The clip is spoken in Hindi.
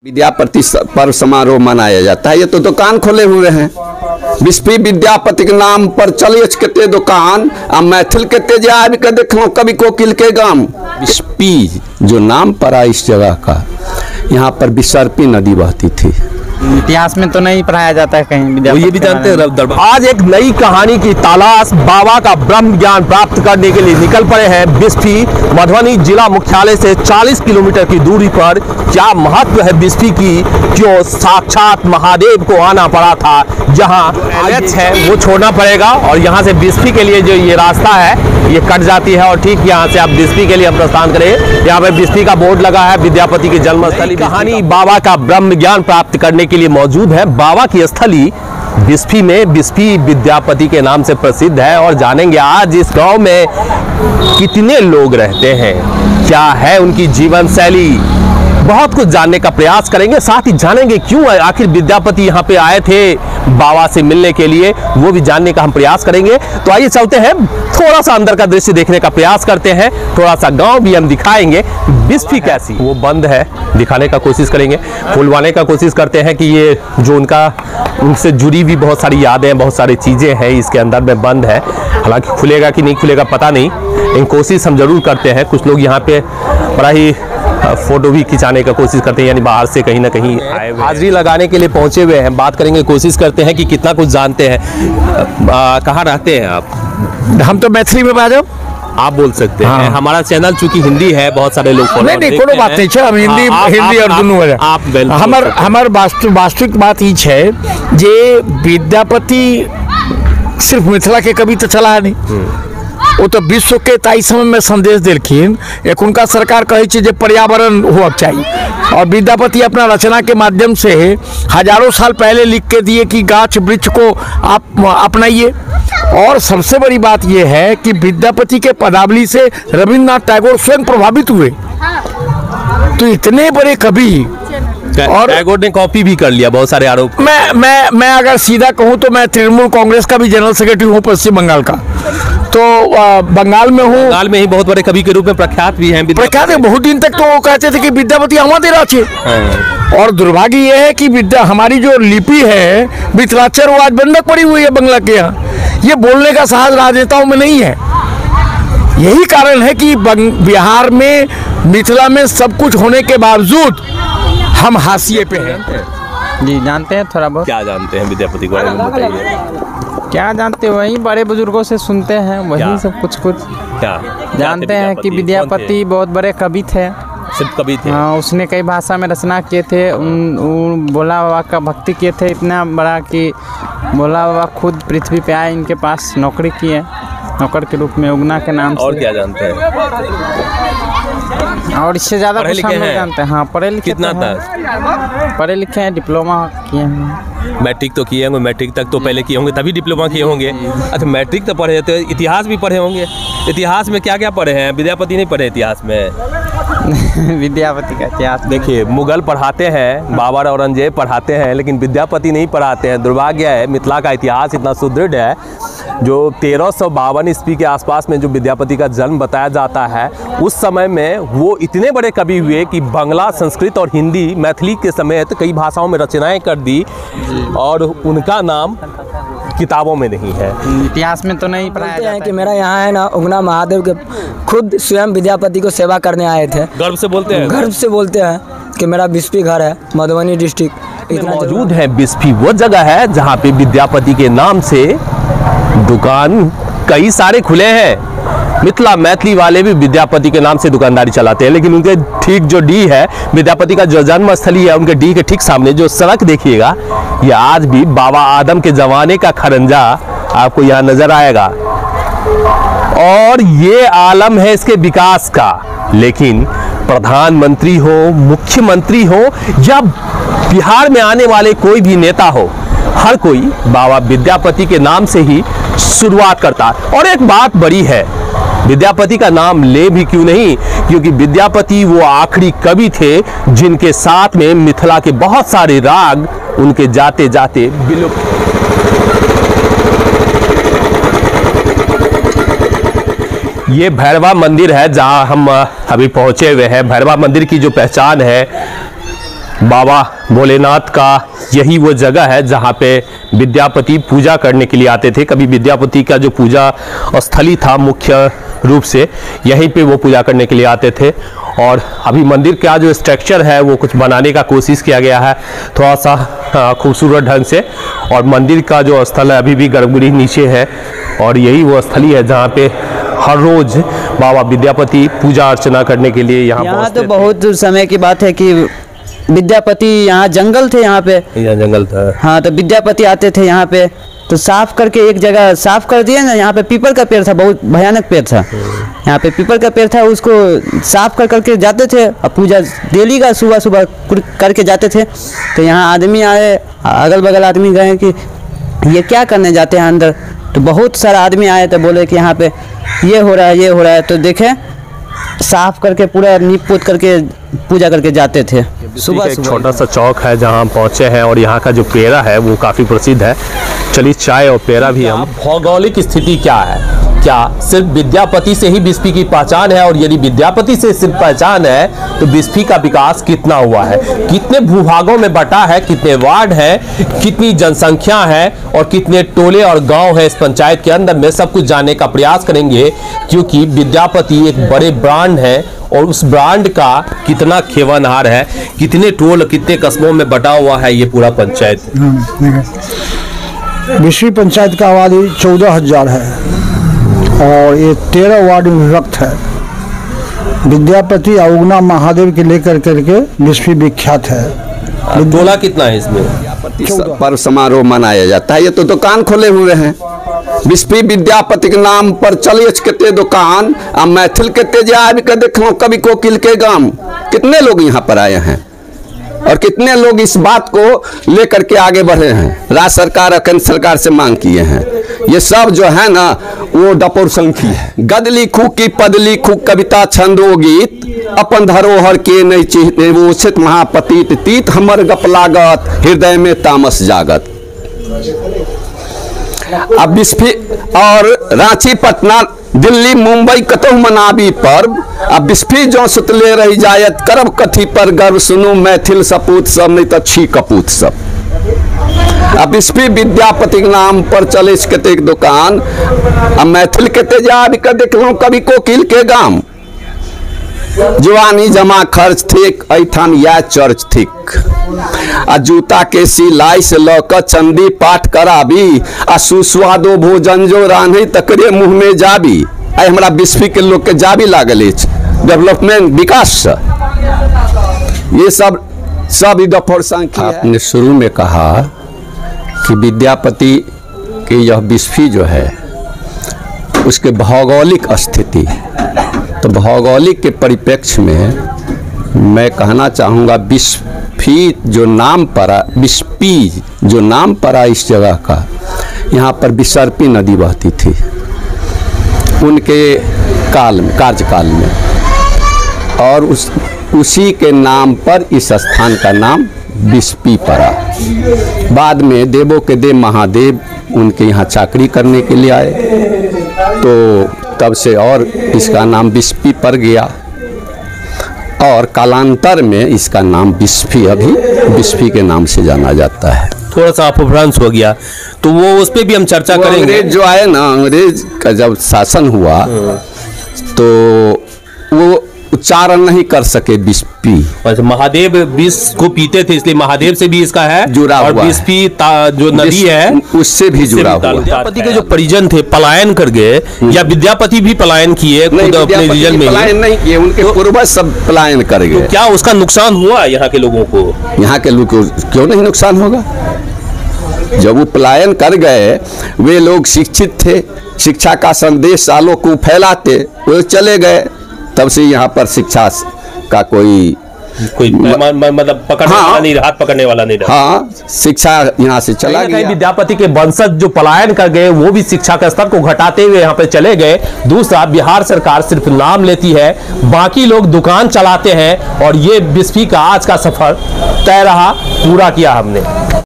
विद्यापति पर्व समारोह मनाया जाता है। ये तो दुकान खोले हुए हैं। बिस्फी विद्यापति के नाम पर चलिए कते दुकान आ मैथिल के जाए के देखो कभी कोकिल के गाम। बिस्फी जो नाम पड़ा इस जगह का, यहाँ पर बिसर्पी नदी बहती थी। इतिहास में तो नहीं पढ़ाया जाता है कहीं। ये भी जानते हैं। आज एक नई कहानी की तलाश बाबा का ब्रह्म ज्ञान प्राप्त करने के लिए निकल पड़े हैं बिस्फी। मधुबनी जिला मुख्यालय से 40 किलोमीटर की दूरी पर क्या महत्व है बिस्फी की, क्यों साक्षात महादेव को आना पड़ा था। जहां एलएच है वो छोड़ना पड़ेगा और यहाँ से बिस्फी के लिए जो ये रास्ता है ये कट जाती है और ठीक यहाँ से आप बिस्फी के लिए हम प्रस्थान करें। यहाँ पे बिस्फी का बोर्ड लगा है, विद्यापति की जन्मस्थली। कहानी बाबा का ब्रह्म ज्ञान प्राप्त करने के लिए मौजूद है। बाबा की स्थली बिस्फी में बिस्फी विद्यापति के नाम से प्रसिद्ध है और जानेंगे आज इस गांव में कितने लोग रहते हैं, क्या है उनकी जीवन शैली, बहुत कुछ जानने का प्रयास करेंगे। साथ ही जानेंगे क्यों आखिर विद्यापति यहाँ पे आए थे बाबा से मिलने के लिए, वो भी जानने का हम प्रयास करेंगे। तो आइए चलते हैं, थोड़ा सा अंदर का दृश्य देखने का प्रयास करते हैं, थोड़ा सा गांव भी हम दिखाएंगे। बिस्फी कैसी वो बंद है दिखाने का कोशिश करेंगे, खुलवाने का कोशिश करते हैं कि ये जो उनसे जुड़ी भी बहुत सारी यादें, बहुत सारी चीज़ें हैं इसके अंदर में बंद है। हालांकि खुलेगा कि नहीं खुलेगा पता नहीं, इन कोशिश हम जरूर करते हैं। कुछ लोग यहाँ पे बड़ा ही फोटो भी खिंचाने का कोशिश करते हैं, यानी बाहर से कहीं ना कहीं आए हुए हाजिरी लगाने के लिए पहुंचे हुए हैं। बात करेंगे, कोशिश करते हैं कि कितना कुछ जानते हैं। कहाँ रहते हैं आप? हम तो मैथिली में बात आप बोल सकते हैं। हाँ। हमारा चैनल चूंकि हिंदी है, बहुत सारे लोग नहीं कोनो बात नहीं है। हम हिंदी और दोनों हमार वास्तविक बात ई है जे विद्यापति सिर्फ मिथिला के कवि तो चला है नहीं, वो तो विश्व के ताई समय में संदेश दिलखिन। एक उनका सरकार कहे जे पर्यावरण होना चाहिए और विद्यापति अपना रचना के माध्यम से हजारों साल पहले लिख के दिए कि गाछ वृक्ष को आप अपनाइए। और सबसे बड़ी बात यह है कि विद्यापति के पदावली से रविन्द्रनाथ टैगोर स्वयं प्रभावित हुए। तो इतने बड़े कवि और टैगोर ने कॉपी भी कर लिया बहुत सारे आरोप। मैं अगर सीधा कहूँ तो मैं तृणमूल कांग्रेस का भी जनरल सेक्रेटरी हूँ पश्चिम बंगाल का, तो बंगाल में हूँ। बंगाल में ही बहुत बड़े कवि के रूप में प्रख्यात भी हैं। प्रख्यात है, बहुत दिन तक तो वो कहते थे कि विद्यापति हमारे राज्य। और दुर्भाग्य यह है कि हमारी जो लिपि है मिथिलाक्षर वो आज बंधक पड़ी हुई है बंगला के यहाँ। ये बोलने का साहस राजनेताओं में नहीं है। यही कारण है कि बिहार में मिथिला में सब कुछ होने के बावजूद हम हाशिए पे हैं। जी जानते हैं थोड़ा बहुत। क्या जानते हैं विद्यापति के बारे में बताइए। क्या जानते हैं, वही बड़े बुजुर्गों से सुनते हैं, वही सब कुछ क्या जानते हैं कि विद्यापति बहुत बड़े कवि थे। सिर्फ कवि थे? हाँ, उसने कई भाषा में रचना किए थे। भोला बाबा का भक्ति किए थे इतना बड़ा कि भोला बाबा खुद पृथ्वी पे आए, इनके पास नौकरी की है, नौकर के रूप में उगना के नाम से। और क्या जानते हैं? और इससे ज़्यादा कुछ हम लोग जानते हैं। हाँ, पढ़े लिखे कितना था? पढ़े लिखे हैं, डिप्लोमा किए हैं। मैट्रिक तो किए होंगे, मैट्रिक तक तो पहले किए होंगे तभी डिप्लोमा किए होंगे। अच्छा, मैट्रिक तो पढ़े तो इतिहास भी पढ़े होंगे। इतिहास में क्या क्या पढ़े हैं? विद्यापति नहीं पढ़े इतिहास में? विद्यापति का इतिहास देखिए, मुगल पढ़ाते हैं, बाबर औरंगजेब पढ़ाते हैं, लेकिन विद्यापति नहीं पढ़ाते हैं। दुर्भाग्य है, मिथिला का इतिहास इतना सुदृढ़ है। जो 1352 ईस्वी के आसपास में जो विद्यापति का जन्म बताया जाता है, उस समय में वो इतने बड़े कवि हुए कि बांग्ला, संस्कृत और हिंदी, मैथिली के समेत कई भाषाओं में रचनाएं कर दी और उनका नाम किताबों में नहीं है। इतिहास में तो नहीं पढ़ाया जाता है कि मेरा यहाँ है ना उगना महादेव के खुद स्वयं विद्यापति को सेवा करने आए थे। गर्व से बोलते हैं? गर्व से बोलते हैं कि मेरा बिस्फी घर है, मधुबनी डिस्ट्रिक्ट। इतना मौजूद है बिस्फी वो जगह है जहाँ पे विद्यापति के नाम से दुकान कई सारे खुले हैं। मिथिला मैथिली वाले भी विद्यापति के नाम से दुकानदारी चलाते हैं, लेकिन उनके ठीक जो डी है, विद्यापति का जो जन्मस्थली है, उनके डी के ठीक सामने जो सड़क देखिएगा, ये आज भी बाबा आदम के जमाने का खरंजा आपको यहाँ नजर आएगा। और ये आलम है इसके विकास का। लेकिन प्रधानमंत्री हो, मुख्यमंत्री हो या बिहार में आने वाले कोई भी नेता हो, हर कोई बाबा विद्यापति के नाम से ही शुरुआत करता है। और एक बात बड़ी है, विद्यापति का नाम ले भी क्यों नहीं, क्योंकि विद्यापति वो आखिरी कवि थे जिनके साथ में मिथिला के बहुत सारे राग उनके जाते जाते विलुप्त। ये भैरवा मंदिर है जहां हम अभी पहुंचे हुए हैं। भैरवा मंदिर की जो पहचान है बाबा भोलेनाथ का यही वो जगह है जहाँ पे विद्यापति पूजा करने के लिए आते थे। कभी विद्यापति का जो पूजा स्थली था मुख्य रूप से यहीं पे वो पूजा करने के लिए आते थे। और अभी मंदिर का जो स्ट्रक्चर है वो कुछ बनाने का कोशिश किया गया है थोड़ा सा खूबसूरत ढंग से। और मंदिर का जो स्थल है अभी भी गर्भगृह नीचे है और यही वो स्थली है जहाँ पे हर रोज बाबा विद्यापति पूजा अर्चना करने के लिए यहाँ तो बहुत समय की बात है कि विद्यापति यहाँ जंगल थे, यहाँ पे जंगल था। हाँ, तो विद्यापति आते थे यहाँ पे तो साफ करके एक जगह साफ कर दिए ना। यहाँ पे पीपल का पेड़ था, बहुत भयानक पेड़ था। यहाँ पे पीपल का पेड़ था, उसको साफ करके जाते थे और पूजा डेली का सुबह सुबह करके जाते थे। तो यहाँ आदमी आए, अगल बगल आदमी गए कि ये क्या करने जाते हैं अंदर। तो बहुत सारा आदमी आए तो बोले कि यहाँ पे ये हो रहा है, ये हो रहा है। तो देखे साफ करके पूरा नीप पोत करके पूजा करके जाते थे। सुबह एक छोटा सा चौक है जहाँ पहुँचे हैं और यहाँ का जो पेड़ा है वो काफ़ी प्रसिद्ध है। चलिए चाय और पेड़ा भी हम। भौगोलिक स्थिति क्या है? क्या सिर्फ विद्यापति से ही बिस्फी की पहचान है? और यदि विद्यापति से सिर्फ पहचान है तो बिस्फी का विकास कितना हुआ है, कितने भूभागों में बटा है, कितने वार्ड है, कितनी जनसंख्या है और कितने टोले और गांव है इस पंचायत के अंदर में, सब कुछ जानने का प्रयास करेंगे। क्योंकि विद्यापति एक बड़े ब्रांड है और उस ब्रांड का कितना खेवानहार है, कितने टोल कितने कस्बों में बटा हुआ है ये पूरा पंचायत। बिस्फी पंचायत का आबादी 14,000 है और ये 13 वार्ड में विभक्त है। विद्यापति और उगना महादेव के लेकर करके बिस्फी विख्यात है। टोला कितना है इसमें? पर्व समारोह मनाया जाता है। ये तो दुकान खोले हुए हैं। बिस्फी विद्यापति के नाम पर चलिए कते दुकान आ मैथिल कते जाए के देखो कभी कोकिल के गाम। कितने लोग यहाँ पर आए हैं और कितने लोग इस बात को लेकर के आगे बढ़े हैं। राज्य सरकार और केंद्र सरकार से मांग किए हैं। ये सब जो है ना वो डपोर संखी है। गद लिखू की पद लिखू कविता छंदो गीत अपन धरोहर के नहीं चिन्हते वो उचित महापतित तीत हमर गप लागत हृदय में तामस जागत। अब बिस्फी और रांची पटना दिल्ली मुंबई कतहु मनाबी पर्व अब बिस्फी जो सुतले रही जायत करब कथी पर गर्व सुनू मैथिल सपूत सब नहीं तो छी कपूत सब। अब बिस्फी विद्यापति के नाम पर चले कतेक दुकान अब मैथिल कते जाब के देखलूँ कभी कोकिल के गाम। जवानी जमा खर्च थिक ऐठान या चर्च थिक आ जूता के सिलाई से लौक चंदी पाठ कराबी आ सुस्वादो भोजन जो रान्हे तकरे मुँह में जाबी। आई हमारा बिस्फी के लोग के जाबी लागल डेवलपमेंट विकास ये सब डफर संख्या। आपने शुरू में कहा कि विद्यापति की यह बिस्फी जो है उसके भौगोलिक स्थिति, तो भौगोलिक के परिप्रेक्ष्य में मैं कहना चाहूँगा बिस्फी जो नाम पड़ा, बिस्फी जो नाम पड़ा इस जगह का, यहाँ पर बिसर्पी नदी बहती थी उनके काल में, कार्यकाल में, और उसी के नाम पर इस स्थान का नाम बिस्फी पड़ा। बाद में देवों के देव महादेव उनके यहाँ चाकरी करने के लिए आए तो तब से और इसका नाम बिस्फी पड़ गया और कालांतर में इसका नाम बिस्फी अभी बिस्फी के नाम से जाना जाता है। थोड़ा सा अपभ्रंश हो गया तो वो उस पर भी हम चर्चा करेंगे। अंग्रेज जो आए ना, अंग्रेज का जब शासन हुआ तो वो उच्चारण नहीं कर सके बिस्फी। अच्छा, महादेव विष को पीते थे इसलिए महादेव से भी इसका है जुड़ा और हुआ बिस्फी जो नदी है उससे भी जुड़ा हुआ। विद्यापति के जो परिजन थे पलायन कर गए या विद्यापति भी पलायन किए खुद अपने रीजन में? पलायन नहीं किए, उनके पूर्वज सब पलायन कर गए। तो क्या उसका नुकसान हुआ यहाँ के लोगों को? यहाँ के लोग को क्यों नहीं नुकसान होगा? जब वो पलायन कर गए, वे लोग शिक्षित थे, शिक्षा का संदेश सालों को फैलाते, वो चले गए, तब से यहाँ पर शिक्षा का कोई मतलब पकड़ने वाला नहीं, हाथ पकड़ने वाला नहीं रहा। हाँ, शिक्षा यहाँ से चला गया। विद्यापति के वंशज जो पलायन कर गए वो भी शिक्षा का स्तर को घटाते हुए यहाँ पे चले गए। दूसरा, बिहार सरकार सिर्फ नाम लेती है, बाकी लोग दुकान चलाते हैं और ये बिस्फी का आज का सफर तय रहा, पूरा किया हमने।